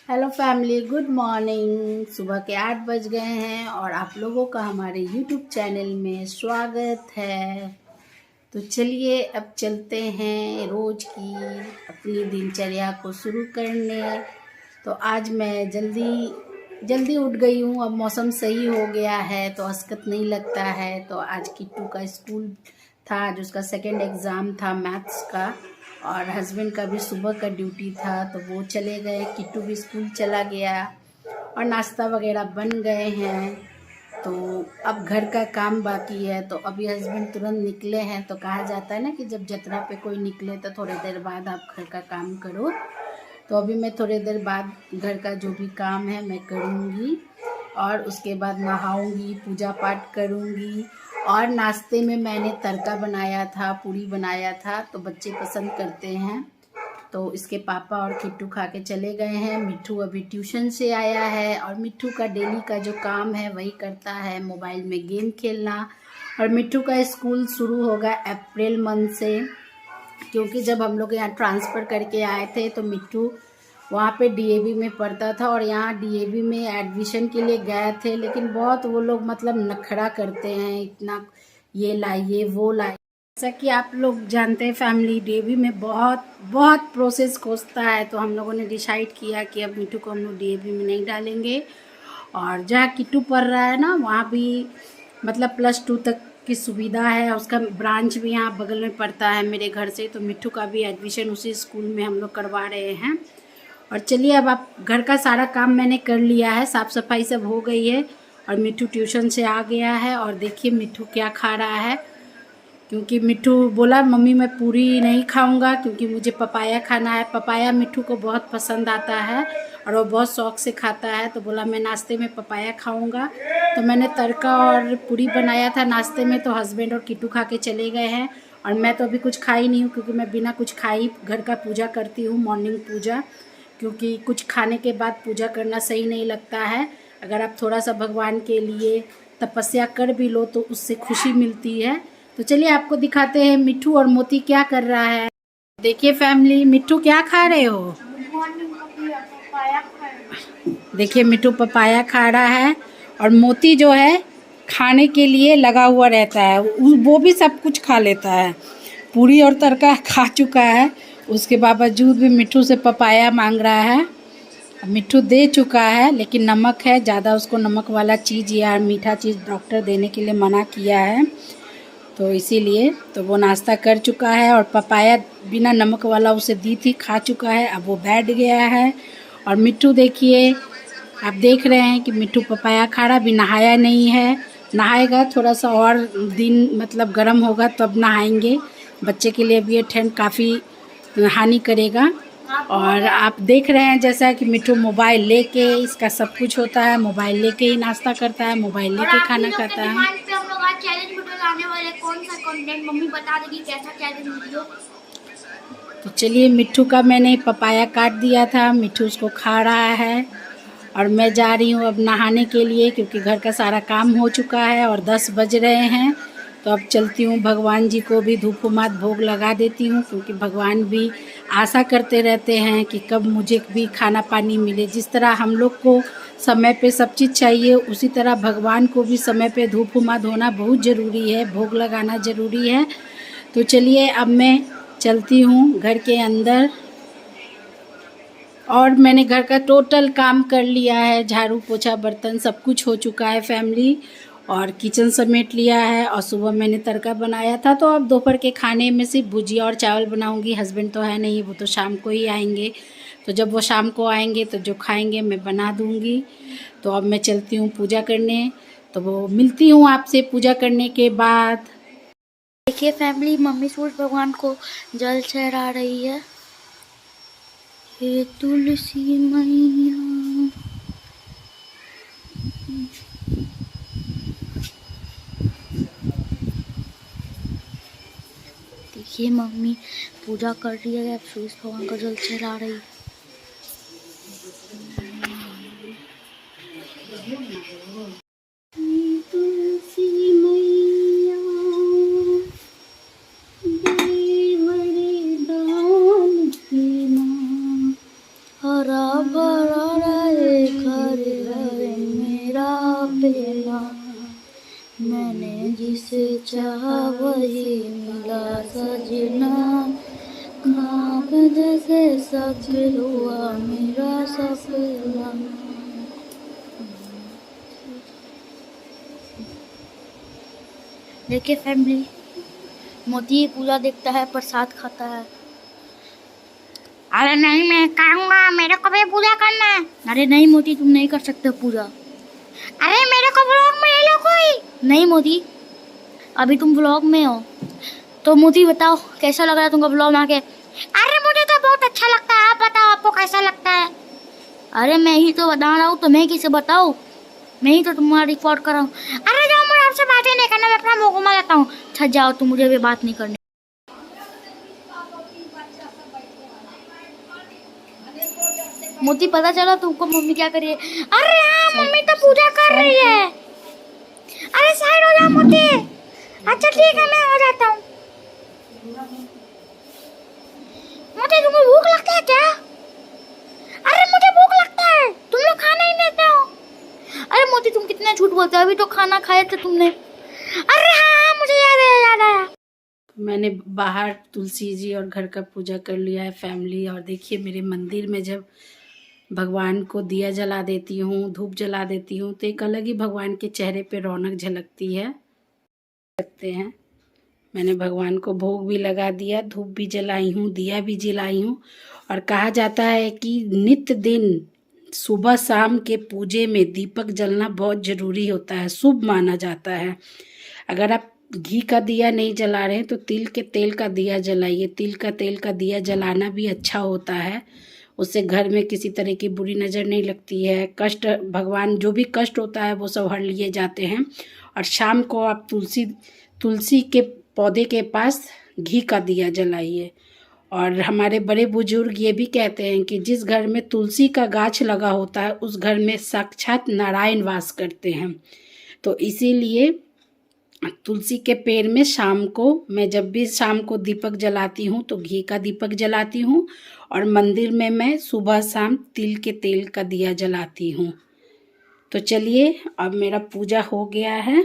Hello family, good morning. सुबह के 8 बज गए हैं और आप लोगों का हमारे यूट्यूब चैनल में स्वागत है। तो चलिए अब चलते हैं रोज़ की अपनी दिनचर्या को शुरू करने। तो आज मैं जल्दी जल्दी उठ गई हूँ। अब मौसम सही हो गया है तो अस्कत नहीं लगता है। तो आज किट्टू का स्कूल था, आज उसका सेकेंड एग्ज़ाम था मैथ्स का, और हस्बैंड का भी सुबह का ड्यूटी था तो वो चले गए। किट्टू भी स्कूल चला गया और नाश्ता वगैरह बन गए हैं। तो अब घर का काम बाकी है। तो अभी हस्बैंड तुरंत निकले हैं। तो कहा जाता है ना कि जब जतरा पे कोई निकले तो थोड़ी देर बाद आप घर का काम करो। तो अभी मैं थोड़ी देर बाद घर का जो भी काम है मैं करूँगी और उसके बाद नहाऊंगी, पूजा पाठ करूँगी। और नाश्ते में मैंने तड़का बनाया था, पूरी बनाया था, तो बच्चे पसंद करते हैं। तो इसके पापा और किट्टू खा के चले गए हैं। मिट्ठू अभी ट्यूशन से आया है और मिट्ठू का डेली का जो काम है वही करता है, मोबाइल में गेम खेलना। और मिट्ठू का स्कूल शुरू होगा अप्रैल मंथ से, क्योंकि जब हम लोग यहाँ ट्रांसफ़र करके आए थे तो मिट्ठू वहाँ पे डीएवी में पढ़ता था और यहाँ डीएवी में एडमिशन के लिए गए थे, लेकिन बहुत वो लोग मतलब नखरा करते हैं, इतना ये लाइए वो लाइए। जैसा कि आप लोग जानते हैं फैमिली, डीएवी में बहुत बहुत प्रोसेस खोजता है। तो हम लोगों ने डिसाइड किया कि अब मिट्टू को हम लोग डीएवी में नहीं डालेंगे। और जहाँ किट्टू पढ़ रहा है ना वहाँ भी मतलब +2 तक की सुविधा है। उसका ब्रांच भी यहाँ बगल में पड़ता है मेरे घर से। तो मिट्टू का भी एडमिशन उसी स्कूल में हम लोग करवा रहे हैं। और चलिए अब आप घर का सारा काम मैंने कर लिया है, साफ़ सफाई सब हो गई है और मिट्टू ट्यूशन से आ गया है। और देखिए मिट्टू क्या खा रहा है, क्योंकि मिट्टू बोला मम्मी मैं पूरी नहीं खाऊंगा क्योंकि मुझे पपाया खाना है। पपाया मिट्टू को बहुत पसंद आता है और वो बहुत शौक से खाता है। तो बोला मैं नाश्ते में पपाया खाऊंगा। तो मैंने तड़का और पूरी बनाया था नाश्ते में। तो हस्बैंड और किट्टू खा के चले गए हैं और मैं तो अभी कुछ खाई नहीं हूँ, क्योंकि मैं बिना कुछ खाई घर का पूजा करती हूँ, मॉर्निंग पूजा। क्योंकि कुछ खाने के बाद पूजा करना सही नहीं लगता है। अगर आप थोड़ा सा भगवान के लिए तपस्या कर भी लो तो उससे खुशी मिलती है। तो चलिए आपको दिखाते हैं मिट्टू और मोती क्या कर रहा है। देखिए फैमिली, मिट्टू क्या खा रहे हो? देखिए मिट्टू पपाया खा रहा है और मोती जो है खाने के लिए लगा हुआ रहता है, वो भी सब कुछ खा लेता है। पूरी और तड़का खा चुका है, उसके बावजूद भी मिट्टू से पपाया मांग रहा है। मिट्टू दे चुका है, लेकिन नमक है ज़्यादा, उसको नमक वाला चीज़ या मीठा चीज़ डॉक्टर देने के लिए मना किया है। तो इसीलिए तो वो नाश्ता कर चुका है और पपाया बिना नमक वाला उसे दी थी, खा चुका है। अब वो बैठ गया है। और मिट्टू देखिए, आप देख रहे हैं कि मिट्टू पपाया खा रहा, भी नहाया नहीं है। नहाएगा थोड़ा सा और दिन मतलब गर्म होगा तब नहाएंगे। बच्चे के लिए भी ये ठंड काफ़ी हानि करेगा। और आप देख रहे हैं जैसा कि मिट्टू मोबाइल लेके, इसका सब कुछ होता है, मोबाइल लेके ही नाश्ता करता है, मोबाइल लेके खाना खाता है। हम लोग आज चैलेंज वीडियो लाने वाले, कौन सा कंटेंट मम्मी बता देगी, कैसा चैलेंज वीडियो। तो चलिए मिट्टू का मैंने पपाया काट दिया था, मिट्टू उसको खा रहा है। और मैं जा रही हूँ अब नहाने के लिए, क्योंकि घर का सारा काम हो चुका है और 10 बज रहे हैं। तो अब चलती हूँ, भगवान जी को भी धूप मात भोग लगा देती हूँ, क्योंकि भगवान भी आशा करते रहते हैं कि कब मुझे भी खाना पानी मिले। जिस तरह हम लोग को समय पे सब चीज़ चाहिए, उसी तरह भगवान को भी समय पे धूप मात होना बहुत ज़रूरी है, भोग लगाना ज़रूरी है। तो चलिए अब मैं चलती हूँ घर के अंदर। और मैंने घर का टोटल काम कर लिया है, झाड़ू पोछा बर्तन सब कुछ हो चुका है फैमिली। और किचन समेट लिया है। और सुबह मैंने तड़का बनाया था। तो अब दोपहर के खाने में सिर्फ भुजिया और चावल बनाऊंगी। हस्बैंड तो है नहीं, वो तो शाम को ही आएंगे। तो जब वो शाम को आएंगे तो जो खाएंगे मैं बना दूंगी। तो अब मैं चलती हूँ पूजा करने। तो वो मिलती हूँ आपसे पूजा करने के बाद। देखिए फैमिली, मम्मी सूरज भगवान को जल चढ़ा रही है। हे तुलसी मैया, देखिए मम्मी पूजा कर रही है, अब सूरज भगवान का जल चढ़ा रही है। तुलसी मैया दे वरदान के माँ, हरा भरा रहे घर रहे मेरा बेला, मैंने जिसे चाहा वही मिला सजना, ख्वाब जैसे सफल हुआ मेरा सपना। देखिए फैमिली, मोती पूजा देखता है, प्रसाद खाता है। अरे नहीं, मैं खाऊंगा, मेरे को भी पूजा करना है। अरे नहीं मोती, तुम नहीं कर सकते पूजा। अरे मेरे को व्लॉग में ले लो कोई। नहीं मोती, अभी तुम व्लॉग में हो। तो मोती बताओ कैसा लग रहा है तुमको व्लॉग में आके? अरे मुझे तो बहुत अच्छा लगता है, आप बताओ आपको कैसा लगता है? अरे मैं ही तो बता रहा हूँ, तो मैं किसे बताऊँ? मैं ही तो तुम्हारा रिकॉर्ड कर रहा हूँ। अरे जाओ, मुझे आपसे बातें नहीं करना, मैं अपना मुँह घुमा लेता हूँ। अच्छा जाओ, तुम मुझे भी बात नहीं करनी। मोती पता चला तुमको मम्मी क्या कर रही है? अरे हाँ, मम्मी तो पूजा कर रही है। अरे साइड हो जाओ मोती। अच्छा ठीक है, मैं हो जाता हूँ। मोती तुमको भूख लगता है क्या? अरे मुझे भूख लगता है, तुम लोग खाना ही देते हो। अरे मोती तुम कितना झूठ बोलते हो, अभी तो खाना खाए थे तुमने। अरे हाँ, मुझे याद आया। मैंने बाहर तुलसी जी और घर का पूजा कर लिया है फैमिली। और देखिए मेरे मंदिर में जब भगवान को दिया जला देती हूँ, धूप जला देती हूँ, तो एक अलग ही भगवान के चेहरे पे रौनक झलकती है। लगते हैं, मैंने भगवान को भोग भी लगा दिया, धूप भी जलाई हूँ, दिया भी जलाई हूँ। और कहा जाता है कि नित्य दिन सुबह शाम के पूजे में दीपक जलना बहुत ज़रूरी होता है, शुभ माना जाता है। अगर आप घी का दिया नहीं जला रहे हैं तो तिल के तेल का दिया जलाइए। तिल का तेल का दिया जलाना भी अच्छा होता है, उससे घर में किसी तरह की बुरी नज़र नहीं लगती है। कष्ट, भगवान जो भी कष्ट होता है वो सब हर लिए जाते हैं। और शाम को आप तुलसी के पौधे के पास घी का दिया जलाइए। और हमारे बड़े बुजुर्ग ये भी कहते हैं कि जिस घर में तुलसी का गाछ लगा होता है उस घर में साक्षात नारायण वास करते हैं। तो इसीलिए तुलसी के पेड़ में शाम को, मैं जब भी शाम को दीपक जलाती हूँ तो घी का दीपक जलाती हूँ। और मंदिर में मैं सुबह शाम तिल के तेल का दिया जलाती हूँ। तो चलिए, अब मेरा पूजा हो गया है।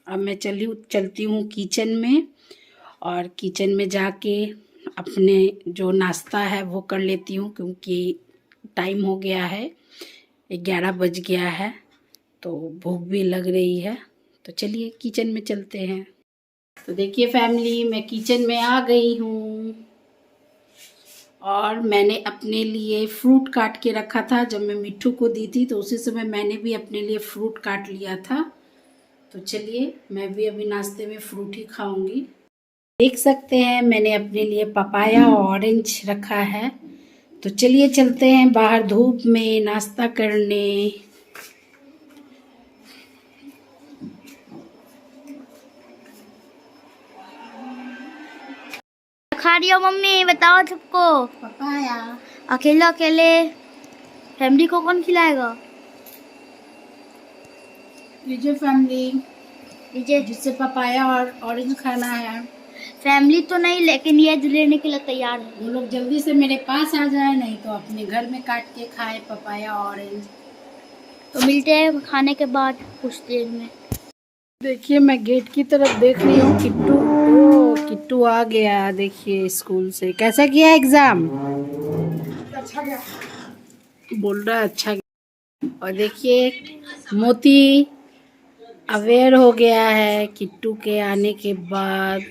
अब मैं चलती हूँ किचन में, और किचन में जाके अपने जो नाश्ता है वो कर लेती हूँ, क्योंकि टाइम हो गया है, 11 बज गया है, तो भूख भी लग रही है। तो चलिए किचन में चलते हैं। तो देखिए फैमिली, मैं किचन में आ गई हूँ। और मैंने अपने लिए फ्रूट काट के रखा था। जब मैं मिट्ठू को दी थी तो उसी समय मैंने भी अपने लिए फ्रूट काट लिया था। तो चलिए, मैं भी अभी नाश्ते में फ्रूट ही खाऊंगी। देख सकते हैं मैंने अपने लिए पपाया और ऑरेंज रखा है। तो चलिए चलते हैं बाहर धूप में नाश्ता करने। खा रही हो मम्मी, बताओ सबको। पपाया अकेले अकेले फैमिली को कौन खिलाएगा? लीजिए फैमिली, लीजिए। जिससे पपाया और ऑरेंज खाना है। फैमिली तो नहीं, लेकिन ये लेने के लिए तैयार है। वो लोग जल्दी से मेरे पास आ जाए, नहीं तो अपने घर में काट के खाए पपाया ऑरेंज। तो मिलते हैं खाने के बाद कुछ देर में। देखिए मैं गेट की तरफ देख रही हूँ, किट्टू, ओ किट्टू आ गया। देखिए स्कूल से। कैसा किया एग्जाम? अच्छा गया, बोल रहा है अच्छा गया। और देखिए मोती अवेयर हो गया है किट्टू के आने के बाद।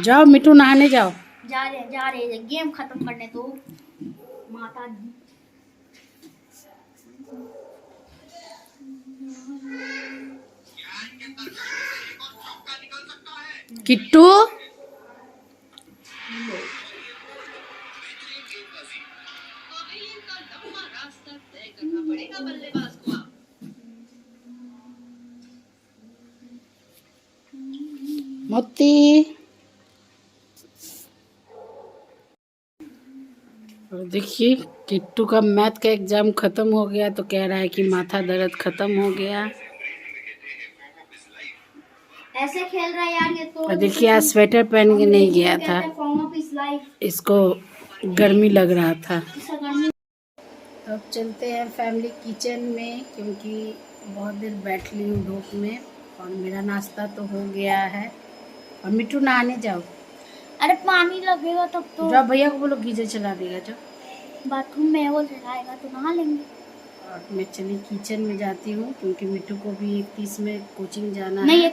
जाओ मिट्टू, नहाने जाओ। जा रहे गेम खत्म करने दो माता दी। किट्टू मोती। और देखिए किट्टू का मैथ का एग्जाम खत्म हो गया, तो कह रहा है कि माथा दर्द खत्म हो गया। ऐसे खेल रहा है यार ये तो। देखिए आज स्वेटर पहन के नहीं गया था, इसको गर्मी लग रहा था। तो अब चलते हैं फैमिली किचन में, क्योंकि बहुत देर बैठ ली हूँ धूप में और मेरा नाश्ता तो हो गया है। और मिट्टू नहाने जाओ। अरे पानी लगेगा तब तो। जाओ भैया को बोलो गीजर चला देगा। जाओ बाथरूम में वो चलाएगा तो नहा लेंगे। और मैं चली किचन में जाती हूँ, क्योंकि मिट्टू को भी 31 में कोचिंग जाना नहीं, है।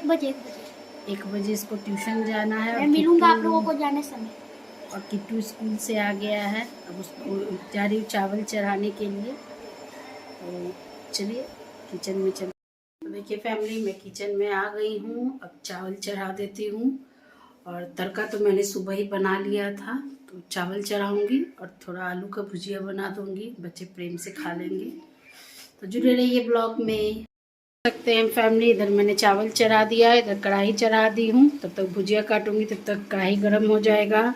1 बजे इसको ट्यूशन जाना है। मैं मिलूंगा आप लोगों को जाने समय। और किट्टू स्कूल से आ गया है, अब उसको जा रही हूँ चावल चढ़ाने के लिए। तो चलिए किचन में चल। तो देखिए फैमिली, मैं किचन में आ गई हूँ। अब चावल चढ़ा देती हूँ। और तड़का तो मैंने सुबह ही बना लिया था, तो चावल चढ़ाऊँगी और थोड़ा आलू का भुजिया बना दूँगी, बच्चे प्रेम से खा लेंगे। तो जुड़े रहिए ब्लॉग में। सकते हैं फैमिली, इधर मैंने चावल चढ़ा दिया है, इधर कढ़ाई चढ़ा दी हूँ। तब तक भुजिया काटूँगी, तब तक कढ़ाई गर्म हो जाएगा।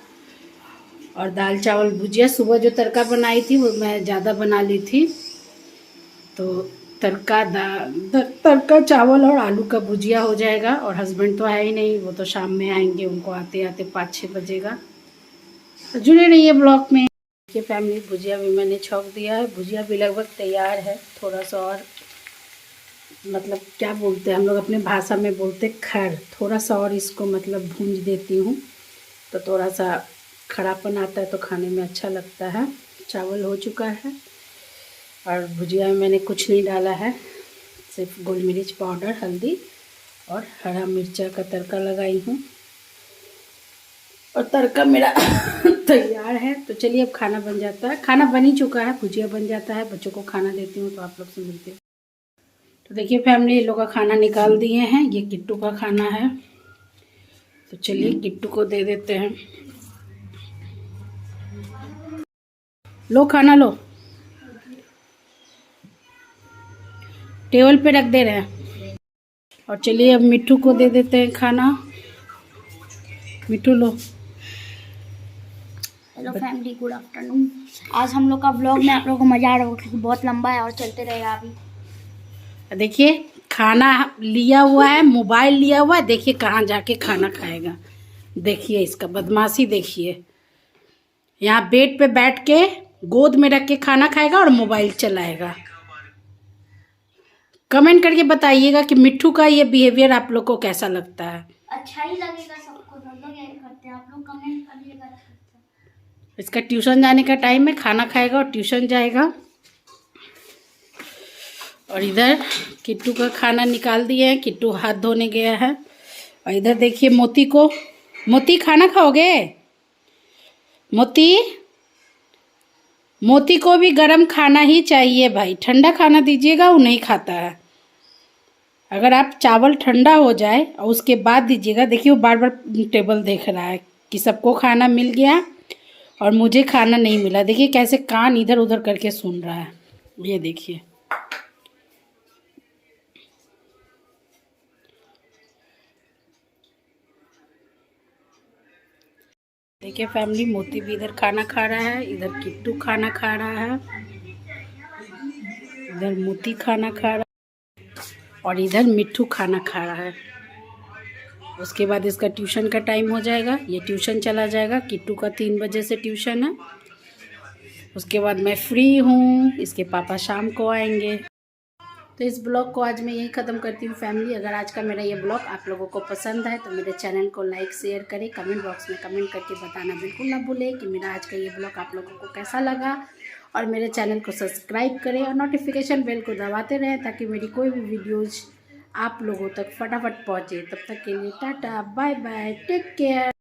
और दाल चावल भुजिया सुबह जो तड़का बनाई थी वो मैं ज़्यादा बना ली थी, तो तड़का चावल और आलू का भुजिया हो जाएगा। और हस्बैंड तो है ही नहीं, वो तो शाम में आएंगे, उनको आते आते 5-6 बजेगा। तो जुड़े रहिए ब्लॉग में। देखिए फैमिली, भुजिया भी मैंने छौंक दिया है, भुजिया भी लगभग तैयार है। थोड़ा सा और, मतलब क्या बोलते हैं हम लोग अपने भाषा में बोलते खैर, थोड़ा सा और इसको मतलब भूंज देती हूँ, तो थोड़ा सा खड़ापन आता है, तो खाने में अच्छा लगता है। चावल हो चुका है और भुजिया में मैंने कुछ नहीं डाला है, सिर्फ गोल मिर्च पाउडर, हल्दी और हरा मिर्चा का तड़का लगाई हूँ। और तड़का मेरा तैयार है। तो चलिए अब खाना बन जाता है। खाना बन ही चुका है, भुजिया बन जाता है, बच्चों को खाना देती हूँ, तो आप लोग से मिलते हैं। तो देखिए फैमिली, इन लोग का खाना निकाल दिए हैं, ये किट्टू का खाना है। तो चलिए किट्टू को दे देते हैं। लो खाना लो, टेबल पे रख दे रहे हैं। और चलिए अब मिट्टू को दे देते हैं खाना। मिट्टू लो। Hello family, good afternoon. आज हम लोग का ब्लॉग में आप लोगों को मज़ा आ रहा होगा, क्योंकि बहुत लंबा है और चलते रहेगा अभी। देखिए खाना लिया हुआ है, मोबाइल लिया हुआ है, देखिए कहाँ जाके खाना खाएगा। देखिए इसका बदमाशी, देखिए यहाँ बेड पे बैठ के गोद में रख के खाना खाएगा और मोबाइल चलाएगा। कमेंट करके बताइएगा कि मिट्टू का ये बिहेवियर आप लोग को कैसा लगता है। अच्छा ही लगेगा सबको, सब लोग यही करते हैं, आप लोग कमेंट करिएगा। इसका ट्यूशन जाने का टाइम है, खाना खाएगा और ट्यूशन जाएगा। और इधर किट्टू का खाना निकाल दिए हैं, किट्टू हाथ धोने गया है। और इधर देखिए मोती को, मोती खाना खाओगे? मोती को भी गरम खाना ही चाहिए भाई, ठंडा खाना दीजिएगा वो नहीं खाता है। अगर आप चावल ठंडा हो जाए और उसके बाद दीजिएगा, देखिए वो बार बार टेबल देख रहा है कि सबको खाना मिल गया और मुझे खाना नहीं मिला। देखिए कैसे कान इधर उधर करके सुन रहा है, ये देखिए। देखिए फैमिली, मोती भी इधर खाना खा रहा है, इधर किट्टू खाना खा रहा है, इधर मोती खाना खा रहा है और इधर मिट्टू खाना खा रहा है। उसके बाद इसका ट्यूशन का टाइम हो जाएगा, ये ट्यूशन चला जाएगा। किट्टू का 3 बजे से ट्यूशन है। उसके बाद मैं फ्री हूँ, इसके पापा शाम को आएंगे। तो इस ब्लॉग को आज मैं यही ख़त्म करती हूँ फैमिली। अगर आज का मेरा ये ब्लॉग आप लोगों को पसंद है तो मेरे चैनल को लाइक शेयर करें, कमेंट बॉक्स में कमेंट करके बताना बिल्कुल ना भूलें कि मेरा आज का ये ब्लॉग आप लोगों को कैसा लगा। और मेरे चैनल को सब्सक्राइब करें और नोटिफिकेशन बेल को दबाते रहें, ताकि मेरी कोई भी वीडियोज़ आप लोगों तक फटाफट पहुँचे। तब तक के लिए tata, bye bye, take care.